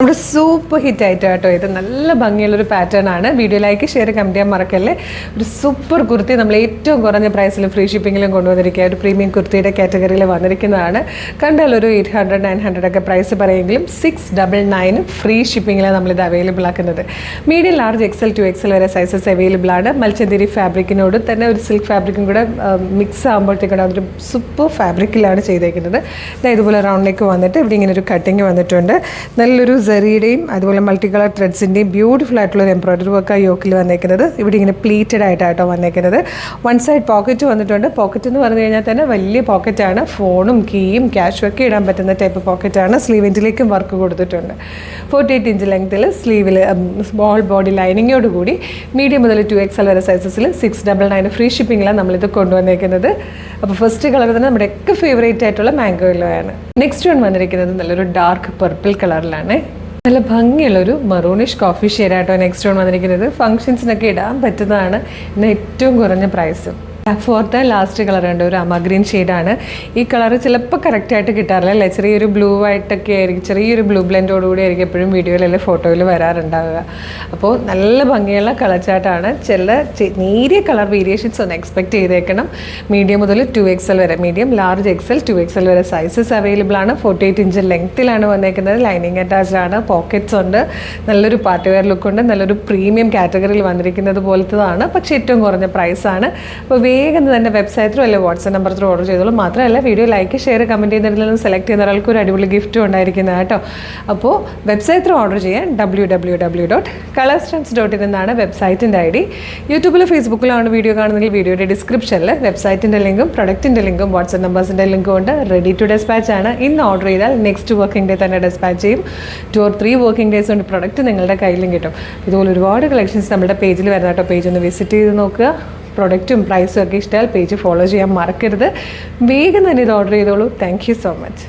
നമ്മുടെ super hit ആയിട്ട് കേട്ടോ ഇത് നല്ല ഭംഗിയുള്ളൊരു പാറ്റേൺ ആണ്. വീഡിയോ ലൈക്ക് ഷെയർ കമൻറ്റ് ചെയ്യാൻ മറക്കല്ലേ. ഒരു സൂപ്പർ കുർത്തി നമ്മൾ ഏറ്റവും കുറഞ്ഞ പ്രൈസിലും ഫ്രീ ഷിപ്പിങ്ങിലും കൊണ്ടുവന്നിരിക്കുക. ഒരു പ്രീമിയം കുർത്തിയുടെ കാറ്റഗറിയിൽ വന്നിരിക്കുന്നതാണ്. കണ്ടാൽ ഒരു 800-900 ഒക്കെ പ്രൈസ് പറയുമെങ്കിലും 699 ഫ്രീ ഷിപ്പിങ്ങിലാണ് നമ്മളിത് അവൈലബിൾ ആക്കുന്നത്. Medium large XL to XL വരെ സൈസസ് അവൈലബിൾ ആണ്. മൽച്ചന്തിരി ഫാബ്രിക്കിനോട് തന്നെ ഒരു സിൽക്ക് ഫാബ്രിക്കും കൂടെ മിക്സ് ആകുമ്പോഴത്തേക്കും അതൊരു സൂപ്പർ ഫാബ്രിക്കിലാണ് ചെയ്തേക്കുന്നത്. ഇതുപോലെ റൗണ്ട് നെക്ക് വന്നിട്ട് ഇവിടെ ഇങ്ങനെ ഒരു കട്ടിങ് വന്നിട്ടുണ്ട്. നല്ലൊരു സെറിയുടെയും അതുപോലെ മൾട്ടി കളർ ത്രെഡ്സിൻ്റെയും ബ്യൂട്ടിഫുൾ ആയിട്ടുള്ള ഒരു എംബ്രോയിഡറി വർക്ക് യോക്കിൽ വന്നേക്കുന്നത്. ഇവിടെ ഇങ്ങനെ പ്ലീറ്റഡ് ആയിട്ടോ വന്നേക്കുന്നത്. വൺ സൈഡ് പോക്കറ്റ് വന്നിട്ടുണ്ട്. പോക്കറ്റ് എന്ന് പറഞ്ഞു കഴിഞ്ഞാൽ തന്നെ വലിയ പോക്കറ്റാണ്. ഫോണും കീയും ക്യാഷും ഒക്കെ ഇടാൻ പറ്റുന്ന ടൈപ്പ് പോക്കറ്റാണ്. സ്ലീവിൻ്റിലേക്കും വർക്ക് കൊടുത്തിട്ടുണ്ട്. 48 ഇഞ്ച് ലെങ്ത്തിൽ സ്ലീവിൽ സ്മോൾ ബോഡി ലൈനിങ്ങോടുകൂടി മീഡിയം മുതൽ 2XL വരെ സൈസസിൽ 699 ഫ്രീ ഷിപ്പിങ്ങിലാണ് നമ്മളിത് കൊണ്ടുവന്നേക്കുന്നത്. അപ്പോൾ ഫസ്റ്റ് കളർ തന്നെ നമ്മുടെയൊക്കെ ഫേവറേറ്റ് ആയിട്ടുള്ള മാംഗോ യെല്ലോ ആണ്. നെക്സ്റ്റ് വൺ വന്നിരിക്കുന്നത് നല്ലൊരു ഡാർക്ക് പർപ്പിൾ കളറിലാണ്. നല്ല ഭംഗിയുള്ളൊരു മറൂണിഷ് കോഫി ഷെയ്ഡായിട്ടോ നെക്സ്റ്റ് വൺ വന്നിരിക്കുന്നത്. ഫംഗ്ഷൻസിനൊക്കെ ഇടാൻ പറ്റുന്നതാണ്. ഇന്ന് ഏറ്റവും കുറഞ്ഞ പ്രൈസും. ഫോർത്ത് ലാസ്റ്റ് കളർ ഉണ്ട്, ഒരു അമഗ്രീൻ ഷെയ്ഡാണ്. ഈ കളർ ചിലപ്പോൾ കറക്റ്റായിട്ട് കിട്ടാറില്ല അല്ലേ, ചെറിയൊരു ബ്ലൂ ആയിട്ടൊക്കെ ആയിരിക്കും, ചെറിയൊരു ബ്ലൂ ബ്ലെൻഡോടുകൂടി ആയിരിക്കും എപ്പോഴും വീഡിയോയിലല്ലേ ഫോട്ടോയിൽ വരാറുണ്ടാവുക. അപ്പോൾ നല്ല ഭംഗിയുള്ള കളർ ചാർട്ടാണ്. ചില നേരിയ കളർ വേരിയേഷൻസ് ഒന്ന് എക്സ്പെക്ട് ചെയ്തേക്കണം. മീഡിയം മുതൽ 2XL വരെ, മീഡിയം ലാർജ് XL 2XL വരെ സൈസസ് അവൈലബിൾ ആണ്. 48 ഇഞ്ച് ലെങ്ത്തിലാണ് വന്നേക്കുന്നത്. ലൈനിങ് അറ്റാച്ച്ഡ് ആണ്. പോക്കറ്റ്സ് ഉണ്ട്. നല്ലൊരു പാർട്ടി വെയർ ലുക്കുണ്ട്. നല്ലൊരു പ്രീമിയം കാറ്റഗറിയിൽ വന്നിരിക്കുന്നത് പോലത്തതാണ്. പക്ഷേ ഏറ്റവും കുറഞ്ഞ പ്രൈസാണ്. അപ്പോൾ വേഗം തന്നെ വെബ്സൈറ്റ് ത്രൂ അല്ലെങ്കിൽ വാട്സ്ആപ്പ് നമ്പർ ത്രൂ ഓർഡർ ചെയ്തോളൂ. മാത്രമല്ല വീഡിയോ ലൈക്ക് ഷെയർ കമൻറ്റ് ചെയ്യുന്നതിൽ നിന്ന് സെലക്ട് ചെയ്യുന്ന ഒരാൾക്ക് ഒരു അടിപൊളി ഗിഫ്റ്റും ഉണ്ടായിരിക്കുന്നത് കേട്ടോ. അപ്പോൾ വെബ്സൈറ്റ് ത്രൂ ഓർഡർ ചെയ്യാൻ www.colorstrands.in എന്നാണ് വെബ്സൈറ്റിൻ്റെ ID. യൂട്യൂബിലോ ഫേസ്ബുക്കിലാണ് വീഡിയോ കാണുന്നെങ്കിൽ വീഡിയോയുടെ ഡിസ്ക്രിപ്ഷനിൽ വെബ്സൈറ്റിൻ്റെ ലിങ്കും പ്രൊഡക്റ്റിൻ്റെ ലിങ്കും വാട്സ്ആപ്പ് നമ്പേഴ്സിൻ്റെ ലിങ്കും ഉണ്ട്. റെഡി ടു ഡെസ്പാച്ച് ആണ്. ഇന്ന് ഓർഡർ ചെയ്താൽ നെക്സ്റ്റ് വർക്കിംഗ് ഡേ തന്നെ ഡെസ്പാച്ച് ചെയ്യും. 2 or 3 വർക്കിംഗ് ഡേയ്സ് കൊണ്ട് പ്രൊഡക്റ്റ് നിങ്ങളുടെ കയ്യിലും കിട്ടും. ഇതുപോലെ ഒരുപാട് കളക്ഷൻസ് നമ്മുടെ പേജിൽ വരുന്ന കേട്ടോ. പേജ് ഒന്ന് വിസിറ്റ് ചെയ്ത് നോക്കുക. പ്രൊഡക്റ്റും പ്രൈസും ഒക്കെ ഇഷ്ടമായാൽ പേജ് ഫോളോ ചെയ്യാൻ മറക്കരുത്. വേഗം തന്നെ ഇത് ഓർഡർ ചെയ്തോളൂ. Thank you so much.